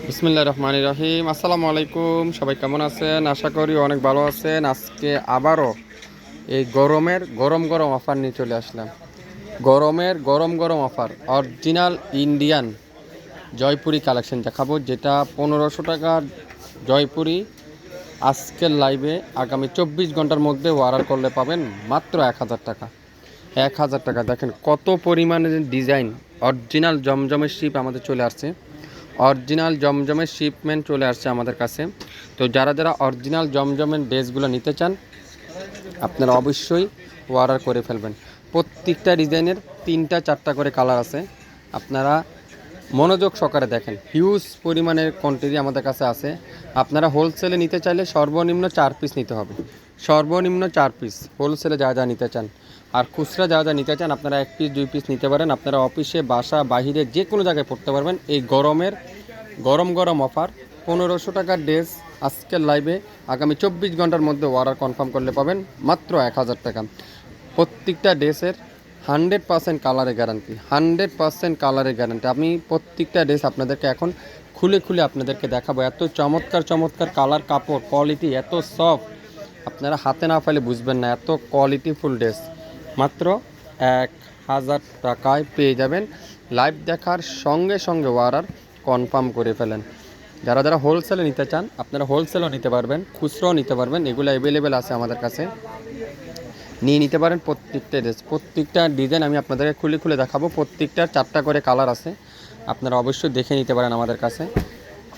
বিসমিল্লাহির রহমানির রহিম। আসসালামু আলাইকুম, সবাই কেমন আছেন? আশা করি অনেক ভালো আছেন। আজকে আবারও এই গরমের গরম গরম অফার নিয়ে চলে আসলাম। গরমের গরম গরম offer original Indian Jaipuri collection দেখাবো, যেটা 1500 টাকার জয়পুরি আজকের লাইভে আগামী 24 ঘন্টার মধ্যে অর্ডার করলে পাবেন মাত্র 1000 টাকা। 1000 টাকা। দেখেন কত পরিমাণে ডিজাইন। অরিজিনাল জমজমের শিপ আমাদের চলে আসছে, অরিজিনাল জমজমের শিপমেন্ট চলে আসছে আমাদের কাছে। তো যারা যারা অরিজিনাল জমজমের ড্রেসগুলো নিতে চান আপনারা অবশ্যই অর্ডার করে ফেলবেন। প্রত্যেকটা ডিজাইনের 3টা 4টা করে কালার আছে, আপনারা মনোযোগ সহকারে দেখেন। হিউজ পরিমাণের কোয়ান্টিটি আমাদের কাছে আছে। আপনারা হোলসেলে নিতে চাইলে সর্বনিম্ন 4 পিস নিতে হবে, সর্বনিম্ন 4 পিস হোলসেলে যা যা নিতে চান। আর খুচরা যা যা নিতে চান আপনারা 1 পিস 2 পিস নিতে পারেন। আপনারা অফিসে, বাসা, বাহিরে যে কোনো জায়গায় পড়তে পারবেন। এই গরমের গরম গরম অফার 1500 টাকার ড্রেস আজকের লাইভে আগামী 24 ঘন্টার মধ্যে অর্ডার কনফার্ম করলে পাবেন মাত্র 1000 টাকা। প্রত্যেকটা ড্রেসের 100% কালারের গ্যারান্টি, 100% কালারের গ্যারান্টি। আমি প্রত্যেকটা ড্রেস আপনাদেরকে এখন খুলে খুলে আপনাদেরকে দেখাবো। এত চমৎকার চমৎকার কালার, কাপড় কোয়ালিটি এত সফট, আপনারা হাতে না পাইলে বুঝবেন না। এত কোয়ালিটিফুল ড্রেস মাত্র 1000 টাকায় পেয়ে যাবেন। লাইভ দেখার সঙ্গে সঙ্গে অর্ডার কনফার্ম করে ফেলেন। যারা যারা হোলসেলে নিতে চান আপনারা হোলসেলও নিতে পারবেন, খুচরাও নিতে পারবেন। এগুলো অ্যাভেলেবেল আছে আমাদের কাছে, নিয়ে নিতে পারেন। প্রত্যেকটা ড্রেস, প্রত্যেকটা ডিজাইন আমি আপনাদেরকে খুলে খুলে দেখাবো। প্রত্যেকটার 4টা করে কালার আছে, আপনারা অবশ্যই দেখে নিতে পারেন। আমাদের কাছে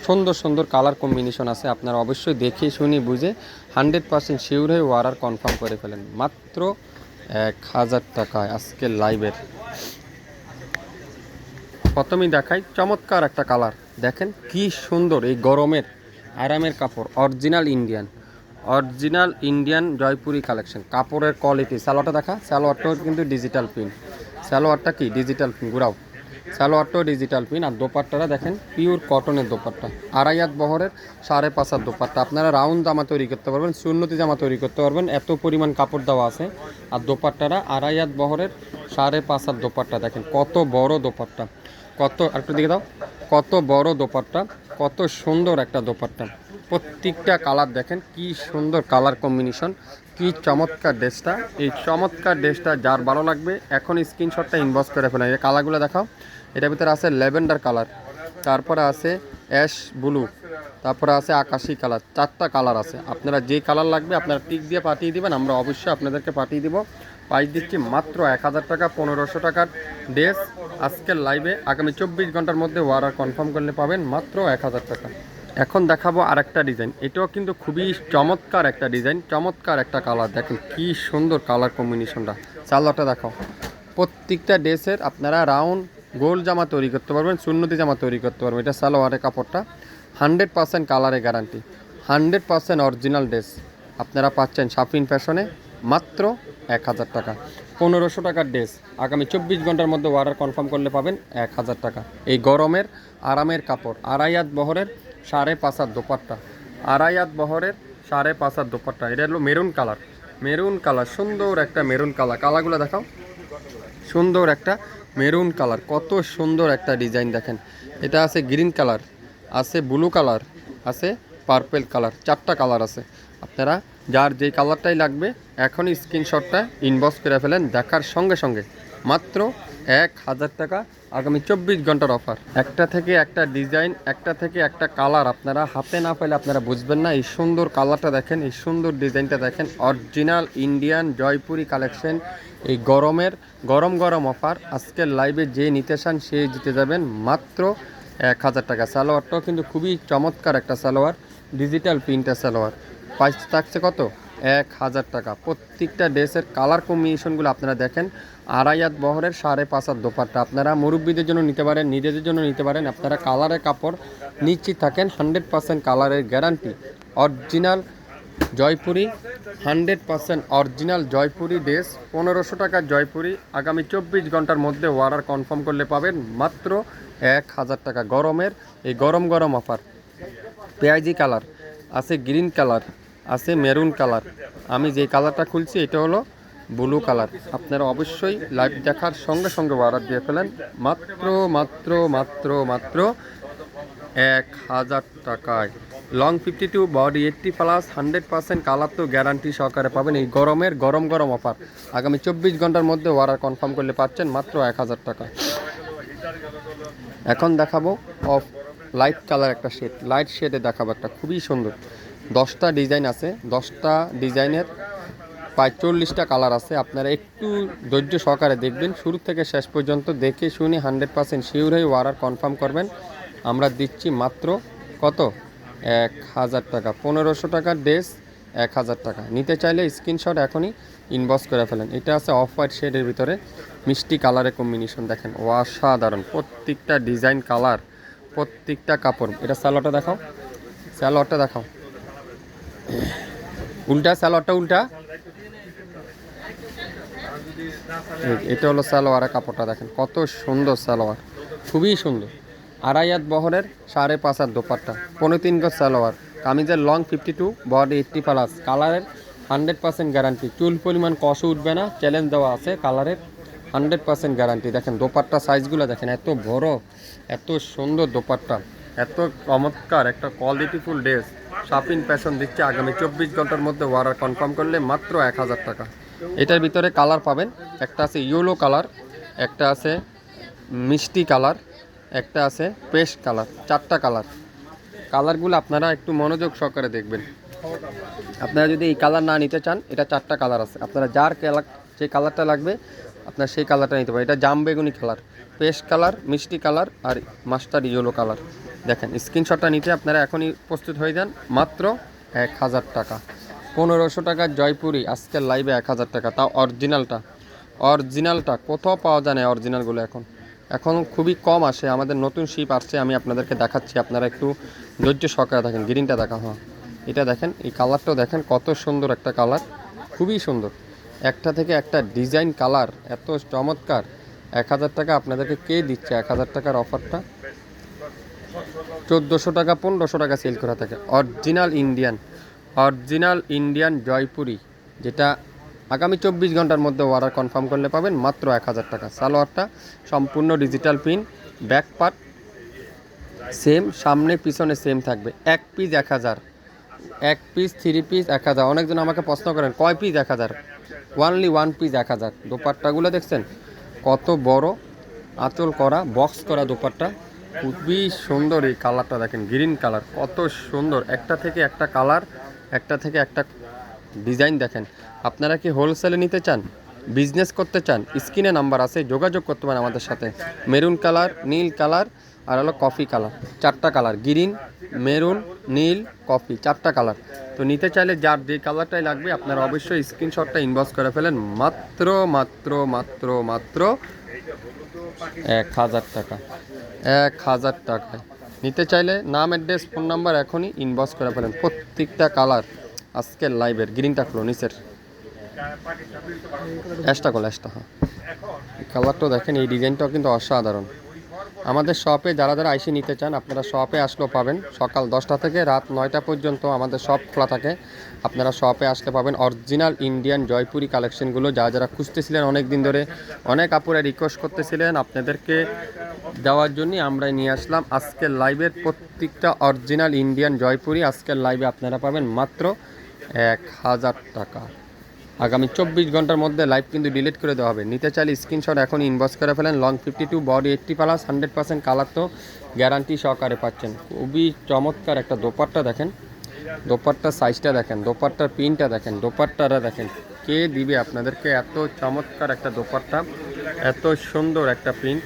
সুন্দর সুন্দর কালার কম্বিনেশন আছে, আপনারা অবশ্যই দেখে শুনে বুঝে 100% শিওর হয়ে অর্ডার কনফার্ম করে ফেলেন মাত্র 1000 টাকায় আজকের লাইভের। প্রথমেই দেখাই চমৎকার একটা কালার, দেখেন কি সুন্দর। এই গরমের আরামের কাপড়, original Indian, original Indian Jaipuri collection. কাপড়ের কোয়ালিটি, সালোয়ারটা দেখা, সালোয়ারটাও কিন্তু ডিজিটাল প্রিন্ট। সালোয়ারটা কি ডিজিটাল প্রিন্ট, ঘুরাও। সালোয়ারটাও ডিজিটাল প্রিন্ট। আর দোপাট্টাটা দেখেন পিওর কটনের দোপাট্টা, 2.5 বহরের 5.5 হাত দোপাট্টা। আপনারা রাউন্ড জামা তৈরি করতে পারবেন, সুন্নতি জামা তৈরি করতে পারবেন, এত পরিমাণ কাপড় দেওয়া আছে। আর দোপাট্টাটা 2.5 বহরের 5.5 হাত দোপাট্টা। দেখেন কত বড় দোপাট্টা, কত একটু দিকে দাও, কত বড় দোপাট্টা, কত সুন্দর একটা দোপাট্টা। প্রত্যেকটা কালার দেখেন কি সুন্দর কালার কম্বিনেশন, কি চমৎকার ড্রেসটা। এই চমৎকার ড্রেসটা যার ভালো লাগবে এখন স্ক্রিনশটটা ইনবক্স করে ফেলেন। এই কালারগুলো দেখাও। এটার ভিতরে আছে ল্যাভেন্ডার কালার, তারপরে আছে অ্যাশ ব্লু, তারপরে আছে আকাশি কালার। 4টা কালার আছে, আপনারা যে কালার লাগবে আপনারা টিক দিয়ে পাঠিয়ে দিবেন, আমরা অবশ্যই আপনাদেরকে পাঠিয়ে দিব। প্রাইস দিচ্ছি মাত্র 1000 টাকা। 1500 টাকার ড্রেস আজকের লাইভে আগামী 24 ঘন্টার মধ্যে অর্ডার কনফার্ম করলে পাবেন মাত্র 1000 টাকা। এখন দেখাবো আরেকটা ডিজাইন, এটাও কিন্তু খুবই চমৎকার একটা ডিজাইন, চমৎকার একটা কালার। দেখেন কি সুন্দর কালার কম্বিনেশনটা। সালোয়ারটা দেখাও। প্রত্যেকটা ড্রেসের আপনারা রাউন্ড গোল জামা তৈরি করতে পারবেন, সুন্নতি জামা তৈরি করতে পারবেন। এটা সালোয়ারের কাপড়টা 100% কালারের গ্যারান্টি, 100% অরিজিনাল ড্রেস আপনারা পাচ্ছেন শাফিন ফ্যাশনে মাত্র 1000 টাকা। 1500 টাকার ড্রেস আগামী 24 ঘন্টার মধ্যে অর্ডার কনফার্ম করলে পাবেন 1000 টাকা। এই গরমের আরামের কাপড়, 2.5 বহরের 5.5 হাত দোপাট্টা, 2.5 বহরের 5.5 হাত দোপাট্টা। এটা হলো মেরুন কালার, মেরুন কালার, সুন্দর একটা মেরুন কালার। কালারগুলো দেখাও, সুন্দর একটা মেরুন কালার, কত সুন্দর একটা ডিজাইন। দেখেন এটা আছে গ্রিন কালার, আছে ব্লু কালার, আছে পার্পেল কালার। 4টা কালার আছে, আপনারা যার যেই কালারটাই লাগবে এখনই স্ক্রিনশটটা ইনবক্স করে ফেলেন। দেখার সঙ্গে সঙ্গে মাত্র 1000 টাকা আগামী 24 ঘন্টার অফার। একটা থেকে একটা ডিজাইন, একটা থেকে একটা কালার আপনারা হাতে না পেলে আপনারা বুঝবেন না। এই সুন্দর কালারটা দেখেন, এই সুন্দর ডিজাইনটা দেখেন, অরিজিনাল ইন্ডিয়ান জয়পুরি কালেকশন। এই গরমের গরম গরম অফার আজকের লাইভে যে নিতে চান সে জিতে যাবেন মাত্র 1000 টাকা। সালোয়ারটাও কিন্তু খুবই চমৎকার একটা সালোয়ার, ডিজিটাল প্রিন্টের সালোয়ার। প্রাইস থাকছে কত? 1000 টাকা। প্রত্যেকটা ড্রেসের কালার কম্বিনেশনগুলো আপনারা দেখেন। 2.5 বহরের 5.5 হাত দোপাট্টা। আপনারা মুরব্বীদের জন্য নিতে পারেন, নিজেদের জন্য নিতে পারেন। আপনারা কালারের কাপড় নিশ্চিত থাকেন, 100% কালারের guarantee. Original Jaipuri, 100% original Jaipuri dress. 1500 টাকার জয়পুরি আগামী 24 ঘন্টার মধ্যে অর্ডার কনফার্ম করলে পাবেন মাত্র 1000 টাকা। গরমের এই গরম গরম অফার। পেঁয়াজি কালার আছে, গ্রিন কালার আছে, মেরুন কালার। আমি যে কালারটা খুলছি এটা হলো ব্লু কালার। আপনারা অবশ্যই লাইভ দেখার সঙ্গে সঙ্গে অর্ডার দিয়ে ফেলেন মাত্র মাত্র মাত্র মাত্র 1000 টাকায়। লং 52, বডি 80+, 100% কালার তো গ্যারান্টি সহকারে পাবেন। এই গরমের গরম গরম অফার আগামী 24 ঘন্টার মধ্যে অর্ডার কনফার্ম করলে পাচ্ছেন মাত্র 1000 টাকা। এখন দেখাবো অফ লাইট কালার একটা শেড, লাইট শেডে দেখাবো একটা খুবই সুন্দর। 10টা ডিজাইন আছে, 10টা ডিজাইনের প্রায় 40টা কালার আছে। আপনারা একটু ধৈর্য সহকারে দেখবেন শুরু থেকে শেষ পর্যন্ত, দেখে শুনে 100% শিওর হয়ে অর্ডার কনফার্ম করবেন। আমরা দিচ্ছি মাত্র কত? 1000 টাকা। 1500 টাকার ড্রেস 1000 টাকা। নিতে চাইলে স্ক্রিনশট এখনই ইনবক্স করে ফেলেন। এটা আছে অফ হোয়াইট শেডের ভিতরে মিষ্টি কালারের কম্বিনেশন, দেখেন অসাধারণ। প্রত্যেকটা ডিজাইন কালার, প্রত্যেকটা কাপড়। এটা সালোয়ারটা দেখাও, সালোয়ারটা দেখাও, উল্টা সালোয়ারটা উল্টা। এটা হলো সালোয়ারের কাপড়টা, দেখেন কত সুন্দর সালোয়ার, খুবই সুন্দর। 2.5 হাত বহরের 5.5 হাত দোপাট্টা, 3.5 গজ সালোয়ার। কামিজের লং 52, বডি 80+, কালারের 100% গ্যারান্টি। চুল পরিমাণ কষে উঠবে না, চ্যালেঞ্জ দেওয়া আছে। কালারের 100% গ্যারান্টি। দেখেন দোপাট্টা সাইজগুলো দেখেন, এত বড়, এত সুন্দর দোপাট্টা, এত চমৎকার একটা কোয়ালিটিফুল ড্রেস। শাপিন ফ্যাশন দিচ্ছে আগামী 24 ঘন্টার মধ্যে অর্ডার কনফার্ম করলে মাত্র 1000 টাকা। এটার ভিতরে কালার পাবেন, একটা আছে ইয়েলো কালার, একটা আছে মিষ্টি কালার, একটা আছে পেস্ট কালার। 4টা কালার। কালারগুলো আপনারা একটু মনোযোগ সহকারে দেখবেন। আপনারা যদি এই কালার না নিতে চান, এটা 4টা কালার আছে। আপনারা যার যে কালারটা লাগবে আপনার সেই কালারটা নিতে পারেন। এটা জাম বেগুনি কালার, পেস্ট কালার, মিষ্টি কালার আর মাস্টার্ড ইয়েলো কালার। দেখেন স্ক্রিনশটটা নিতে আপনারা এখনই প্রস্তুত হয়ে যান। মাত্র 1000 টাকা। 1500 টাকার জয়পুরি আজকের লাইভে 1000 টাকা, তাও অরিজিনালটা। অরিজিনালটা কোথাও পাওয়া যায় না, অরিজিনালগুলো এখন খুবই কম আসে। আমাদের নতুন শিপ আসছে, আমি আপনাদেরকে দেখাচ্ছি, আপনারা একটু ধৈর্য সহকারে দেখেন। গ্রিনটা দেখা, হ্যাঁ এটা দেখেন, এই কালারটাও দেখেন কত সুন্দর একটা কালার, খুবই সুন্দর। একটা থেকে একটা ডিজাইন কালার এত চমৎকার। 1000 টাকা আপনাদেরকে কে দিচ্ছে? 1000 টাকার অফারটা 1400 টাকা 1500 টাকা সেল করা থাকে। অরিজিনাল ইন্ডিয়ান জয়পুরি, যেটা আগামী 24 ঘন্টার মধ্যে অর্ডার কনফার্ম করলে পাবেন মাত্র 1000 টাকা। সালোয়ারটা সম্পূর্ণ digital print, back part same, সামনে পিছনে সেম থাকবে। এক পিস 1000, এক পিস 3 পিস 1000। অনেকজন আমাকে প্রশ্ন করেন কয় পিস 1000? Only 1 piece 1000। দোপাট্টাগুলো দেখছেন কত বড়, আঁচল করা, বক্স করা দোপাট্টা, খুবই সুন্দর। এই কালারটা দেখেন, গ্রিন কালার, কত সুন্দর। একটা থেকে একটা কালার, একটা থেকে একটা ডিজাইন দেখেন। আপনারা কি হোলসেলে নিতে চান, বিজনেস করতে চান? স্ক্রিনে নাম্বার আছে, যোগাযোগ করতে পারেন আমাদের সাথে। মেরুন কালার, নীল কালার আর হলো কফি কালার। 4টা কালার, গ্রিন, মেরুন, নীল, কফি, 4টা কালার। তো নিতে চাইলে যার যে কালারটাই লাগবে আপনারা অবশ্যই স্ক্রিনশটটা ইনবক্স করে ফেলেন। মাত্র মাত্র মাত্র মাত্র 1000 টাকা। 1000 টাকায় নিতে চাইলে নাম, অ্যাড্রেস, ফোন নাম্বার এখনই ইনবক্স করে ফেলেন। প্রত্যেকটা কালার আজকের লাইভের। গ্রিনটা খুলো, নিচের অ্যাশটা খোলো, অ্যাশটা, হ্যাঁ এই কালারটাও দেখেন, এই ডিজাইনটাও কিন্তু অসাধারণ। আমাদের শপে যারা যারা আইসে নিতে চান আপনারা শপে আসলেও পাবেন। সকাল 10টা থেকে রাত 9টা পর্যন্ত আমাদের শপ খোলা থাকে। আপনারা শপে আসলে পাবেন অরিজিনাল ইন্ডিয়ান জয়পুরি কালেকশনগুলো। যারা খুঁজতেছিলেন অনেক দিন ধরে, অনেক আপুরা রিকোয়েস্ট করতেছিলেন, আপনাদেরকে দেওয়ার জন্যই আমরা নিয়ে আসলাম আজকের লাইভের প্রত্যেকটা অরিজিনাল ইন্ডিয়ান জয়পুরি। আজকের লাইভে আপনারা পাবেন মাত্র 1000 টাকা। আগামী 24 ঘন্টার মধ্যে লাইভ কিন্তু ডিলিট করে দেওয়া হবে। নিতে চাইলে স্ক্রিনশট এখন ইনবক্স করে ফেলেন। লং 52, বডি 80+, 100% কালার তো গ্যারান্টি সহকারে পাচ্ছেন। খুবই চমৎকার একটা দোপাট্টা দেখেন, দোপাট্টার সাইজটা দেখেন, দোপাট্টার প্রিন্টটা দেখেন, দোপাট্টারা দেখেন। কে দিবে আপনাদেরকে এত চমৎকার একটা দোপাট্টা, এত সুন্দর একটা প্রিন্ট?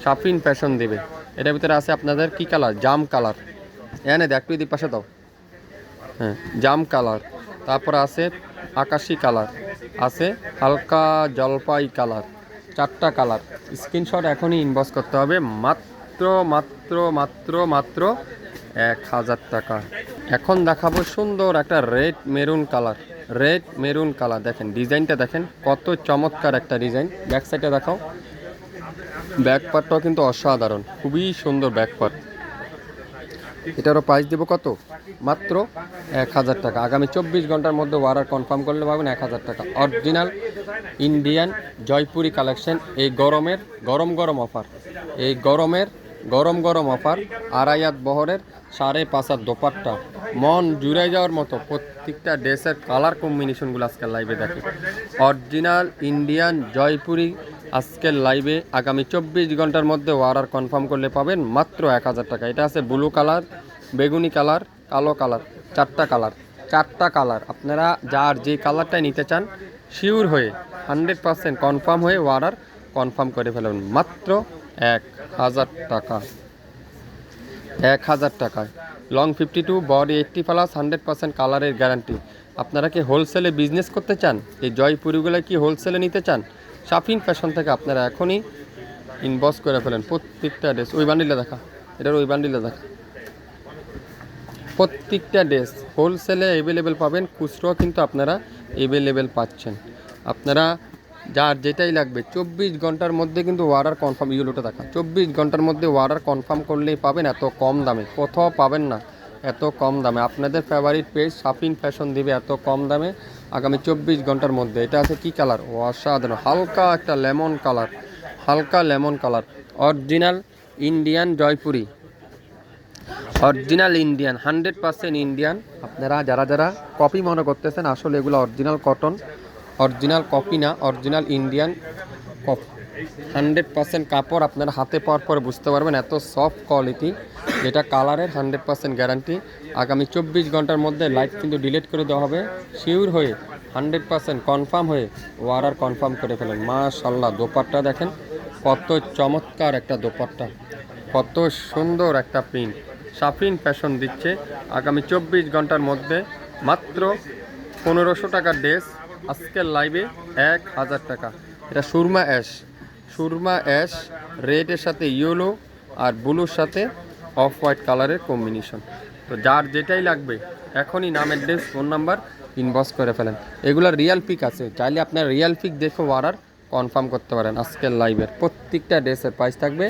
শাপিন ফ্যাশন দেবে। এটার ভিতরে আছে আপনাদের কি কালার? জাম কালার, এনে দেখ তুই পাশে দাও, হ্যাঁ জাম কালার। তারপর আছে আকাশি কালার, আছে হালকা জলপাই কালার। 4টা কালার। স্ক্রিনশট এখনই ইনবক্স করতে হবে। মাত্র মাত্র মাত্র মাত্র 1000 টাকা। এখন দেখাবো সুন্দর একটা red maroon colour. Red maroon colour দেখেন, ডিজাইনটা দেখেন কত চমৎকার একটা ডিজাইন। ব্যাক সাইডে দেখাও, ব্যাক পার্টটাও কিন্তু অসাধারণ, খুবই সুন্দর ব্যাক পার্ট। এটারও প্রাইস দেবো কত? মাত্র 1000 টাকা। আগামী 24 ঘন্টার মধ্যে অর্ডার কনফার্ম করলে পাবেন 1000 টাকা। Original Indian Jaipuri collection. এই গরমের গরম অফার, এই গরমের গরম অফার। আড়াইয়াত বহরের 5.5 দোপাট্টা, মন জুড়ে যাওয়ার মতো প্রত্যেকটা ড্রেসের কালার কম্বিনেশনগুলো আজকের লাইভে দেখে। অরিজিনাল ইন্ডিয়ান জয়পুরি আজকের লাইভে আগামী 24 ঘন্টার মধ্যে অর্ডার কনফার্ম করলে পাবেন মাত্র 1000 টাকা। এটা আছে ব্লু কালার, বেগুনি কালার, কালো কালার, চারটা কালার। আপনারা যার যে কালারটাই নিতে চান শিওর হয়ে 100% কনফার্ম হয়ে অর্ডার কনফার্ম করে ফেলবেন মাত্র 1000 টাকা। 1000 টাকায় লং 52, বডি 80+, 100% কালারের গ্যারান্টি। আপনারা কি হোলসেলে বিজনেস করতে চান? এই জয়পুরিগুলো কি হোলসেলে নিতে চান? শাফিন ফ্যাশন থেকে আপনারা এখনই ইনবক্স করে ফেলেন প্রত্যেকটা ড্রেস। ওই বান্ডিলে দেখা, এটার ওই বান্ডিলে দেখা। প্রত্যেকটা ড্রেস হোলসেলে অ্যাভেলেবেল পাবেন, খুচরো কিন্তু আপনারা অ্যাভেলেবেল পাচ্ছেন। আপনারা যার যেটাই লাগবে 24 ঘন্টার মধ্যে কিন্তু অর্ডার কনফার্ম। ইউলোটা দেখা, 24 ঘন্টার মধ্যে অর্ডার কনফার্ম করলেই পাবেন এত কম দামে। কোথাও পাবেন না এত কম দামে। আপনাদের ফেভারিট পেজ শাফিন ফ্যাশন দিবে এত কম দামে আগামী 24 ঘন্টার মধ্যে। এটা আছে কি কালার? অসাধারণ হালকা একটা লেমন কালার, হালকা lemon colour. Original Indian Jaipuri, original Indian, 100% Indian. আপনারা যারা কপি মনে করতেছেন আসলে এগুলো অরিজিনাল কটন, অরিজিনাল কপি না, অরিজিনাল ইন্ডিয়ান কপি। 100% কাপড় আপনারা হাতে পাওয়ার পরে বুঝতে পারবেন এত সফট কোয়ালিটি, যেটা কালারের 100% গ্যারান্টি। আগামী 24 ঘন্টার মধ্যে লাইট কিন্তু ডিলিট করে দেওয়া হবে। শিওর হয়ে 100% কনফার্ম হয়ে অর্ডার কনফার্ম করে ফেলেন। মাশাআল্লাহ, দোপাট্টা দেখেন কত চমৎকার একটা দোপাট্টা, কত সুন্দর একটা প্রিন্ট। শাফিন ফ্যাশন দিচ্ছে আগামী 24 ঘন্টার মধ্যে মাত্র 1500 টাকার ড্রেস আজকের লাইভে 1000 টাকা। এটা সুরমা অ্যাশ রেডের সাথে ইয়েলো আর ব্লুর সাথে অফ হোয়াইট কালারের কম্বিনেশন। তো যার যেটাই লাগবে এখনই নাম, অ্যাড্রেস, ফোন নাম্বার ইনবক্স করে ফেলেন। এগুলোর রিয়াল পিক আছে, চাইলে আপনার রিয়াল পিক দেখে অর্ডার কনফার্ম করতে পারেন। আজকের লাইভের প্রত্যেকটা ড্রেসের প্রাইস থাকবে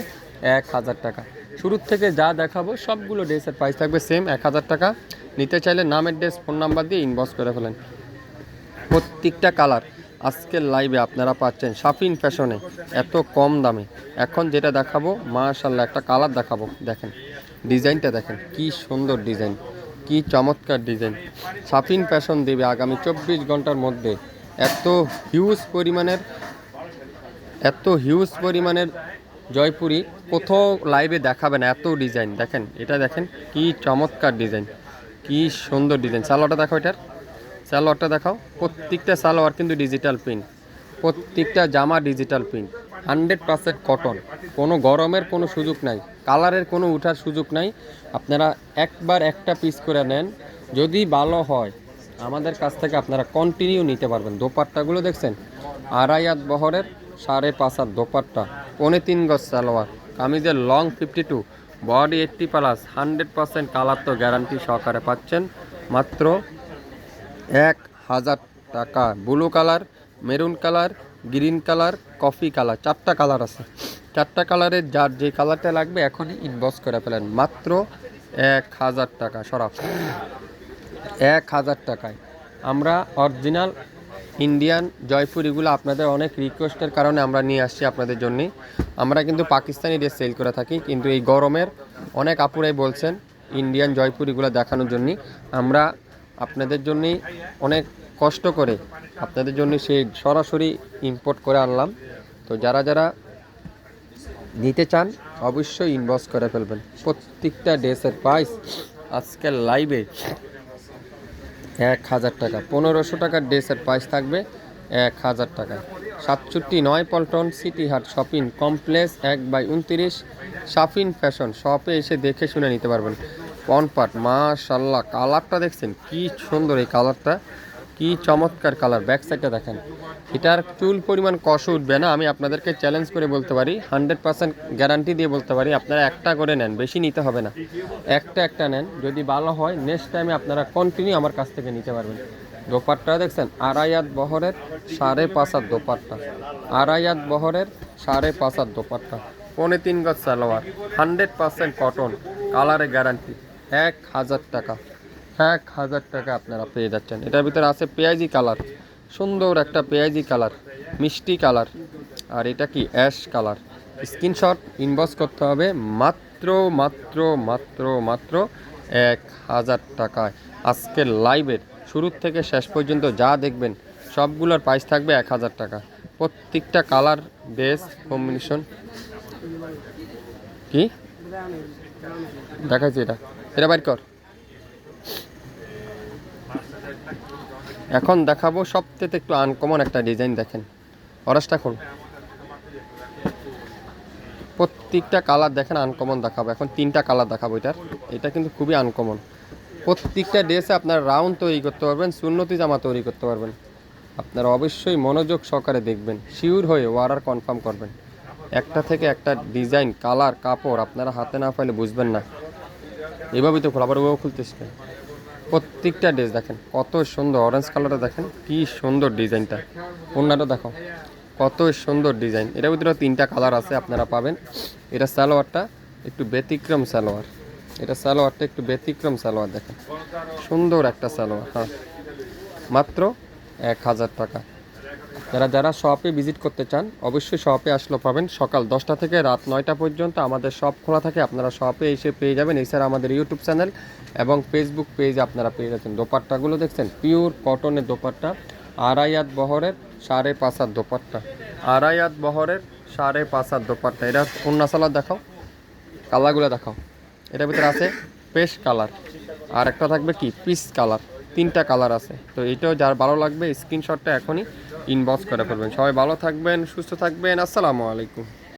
1000 টাকা। শুরুর থেকে যা দেখাবো সবগুলো ড্রেসের প্রাইস থাকবে সেম 1000 টাকা। নিতে চাইলে নাম, অ্যাড্রেস, ফোন নাম্বার দিয়ে ইনবক্স করে ফেলেন। প্রত্যেকটা কালার আজকের লাইভে আপনারা পাচ্ছেন শাফিন ফ্যাশনে এত কম দামে। এখন যেটা দেখাবো মাশাআল্লাহ একটা কালার দেখাবো, দেখেন ডিজাইনটা দেখেন কি সুন্দর ডিজাইন, কি চমৎকার ডিজাইন। শাফিন ফ্যাশন দেবে আগামী 24 ঘন্টার মধ্যে এত হিউজ পরিমাণের জয়পুরি কোথাও লাইভে দেখাবে না এত ডিজাইন। দেখেন এটা দেখেন কি চমৎকার ডিজাইন, কি সুন্দর ডিজাইন। সালোয়ারটা দেখো, এটার সালোয়ারটা দেখাও। প্রত্যেকটা সালোয়ার কিন্তু ডিজিটাল প্রিন্ট, প্রত্যেকটা জামা ডিজিটাল প্রিন্ট, 100% কটন। কোনো গরমের কোনো সুযোগ নাই, কালারের কোনো উঠার সুযোগ নাই। আপনারা একবার একটা পিস করে নেন, যদি ভালো হয় আমাদের কাছ থেকে আপনারা কন্টিনিউ নিতে পারবেন। দোপাট্টাগুলো দেখছেন আড়াইয়াত বহরের 5.5 দোপাট্টা, 3.25 গজ সালোয়ার, কামিজের লং 52, বডি 80+, 100% কালার তো গ্যারান্টি সহকারে পাচ্ছেন মাত্র 1000 টাকা। Blue colour, maroon colour, green colour, coffee colour, 4টা কালার আছে। 4টা কালারের যার যে কালারটা লাগবে এখনই ইনবক্স করে ফেলেন মাত্র 1000 টাকা। সরাব 1000 টাকায় আমরা অরিজিনাল ইন্ডিয়ান জয়পুরিগুলো আপনাদের অনেক রিকোয়েস্টের কারণে আমরা নিয়ে আসছি আপনাদের জন্য। আমরা কিন্তু পাকিস্তানি ড্রেস সেল করে থাকি, কিন্তু এই গরমের অনেক আপুরাই বলছেন ইন্ডিয়ান জয়পুরিগুলো দেখানোর জন্য। আমরা আপনাদের জন্যই অনেক কষ্ট করে আপনাদের জন্য সেই সরাসরি ইম্পোর্ট করে আনলাম। তো যারা নিতে চান অবশ্যই ইনবক্স করে ফেলবেন। প্রত্যেকটা ড্রেসের প্রাইস আজকের লাইভে 1000 টাকা। 1500 টাকার ড্রেসের প্রাইস থাকবে 1000 টাকায়। 67 পল্টন সিটি হাট শপিং কমপ্লেক্স 1/29 শাফিন ফ্যাশন শপে এসে দেখে শুনে নিতে পারবেন। পনপাট মাশাআল্লাহ, কালারটা দেখছেন কি সুন্দর, এই কালারটা কি চমৎকার কালার। ব্যাক সাইডটা দেখেন, এটার চুল পরিমাণ কষ উঠবে না, আমি আপনাদেরকে চ্যালেঞ্জ করে বলতে পারি, 100% গ্যারান্টি দিয়ে বলতে পারি। আপনারা একটা করে নেন, বেশি নিতে হবে না, একটা নেন, যদি ভালো হয় নেক্সট টাইমে আপনারা কন্টিনিউ আমার কাছ থেকে নিতে পারবেন। দোপাট্টা দেখছেন আড়াইয়াত বহরের 5.5 দোপাট্টা, আড়াইয়াত বহরের 5.5 দোপাট্টা, 3.25 গজ সালোয়ার, 100% কটন, কালারে গ্যারান্টি। 1000 টাকা, 1000 টাকা আপনারা পেয়ে যাচ্ছেন। এটার ভিতরে আছে পেঁয়াজি কালার, সুন্দর একটা পেঁয়াজি কালার, মিষ্টি কালার, আর এটা কি অ্যাশ কালার। স্ক্রিনশট ইনবক্স করতে হবে মাত্র মাত্র মাত্র মাত্র 1000 টাকায়। আজকের লাইভের শুরু থেকে শেষ পর্যন্ত যা দেখবেন সবগুলোর প্রাইস থাকবে 1000 টাকা। প্রত্যেকটা কালার বেস কম্বিনেশন কি দেখাচ্ছি, এটা এটা বাইর কর। এখন দেখাবো সবথেকে একটু আনকমন একটা ডিজাইন। দেখেন অরেঞ্জটা খুন, প্রত্যেকটা কালার দেখেন আনকমন দেখাবো। এখন 3টা কালার দেখাবো এটার। এটা কিন্তু খুবই আনকমন। প্রত্যেকটা ড্রেসে আপনার রাউন্ড তৈরি করতে পারবেন, সুন্নতি জামা তৈরি করতে পারবেন। আপনারা অবশ্যই মনোযোগ সহকারে দেখবেন, শিওর হয়ে অর্ডার কনফার্ম করবেন। একটা থেকে একটা ডিজাইন, কালার, কাপড় আপনারা হাতে না পাইলে বুঝবেন না। এভাবেই তো খোলা, আবার ওভাবে খুলতেছে। প্রত্যেকটা ড্রেস দেখেন কত সুন্দর, অরেঞ্জ কালারটা দেখেন কি সুন্দর ডিজাইনটা। অন্যটা দেখো কত সুন্দর ডিজাইন। এটার ভিতরে 3টা কালার আছে আপনারা পাবেন। এটা সালোয়ারটা একটু ব্যতিক্রম সালোয়ার, এটা সালোয়ারটা একটু ব্যতিক্রম সালোয়ার দেখেন, সুন্দর একটা সালোয়ার। হ্যাঁ, মাত্র 1000 টাকা। যারা যারা শপে ভিজিট করতে চান অবশ্যই শপে আসলে পাবেন। সকাল 10টা থেকে রাত 9টা পর্যন্ত আমাদের শপ খোলা থাকে। আপনারা শপে এসে পেয়ে যাবেন। এছাড়া আমাদের ইউটিউব চ্যানেল এবং ফেসবুক পেজে আপনারা পেয়ে যাচ্ছেন। দোপাট্টাগুলো দেখছেন পিওর কটনের দোপাট্টা, 2.5 হাত বহরের 5.5 হাত দোপাট্টা, 2.5 হাত বহরের 5.5 হাত দোপাট্টা। এটা অন্য সালাদ দেখাও, কালারগুলো দেখাও। এটার ভিতরে আছে পেস্ট কালার, আর একটা থাকবে কি পিস কালার। 3টা কালার আছে। তো এইটাও যার ভালো লাগবে স্ক্রিনশটটা এখনই ইনবক্স করে ফেলবেন। সবাই ভালো থাকবেন, সুস্থ থাকবেন। আসসালামু আলাইকুম।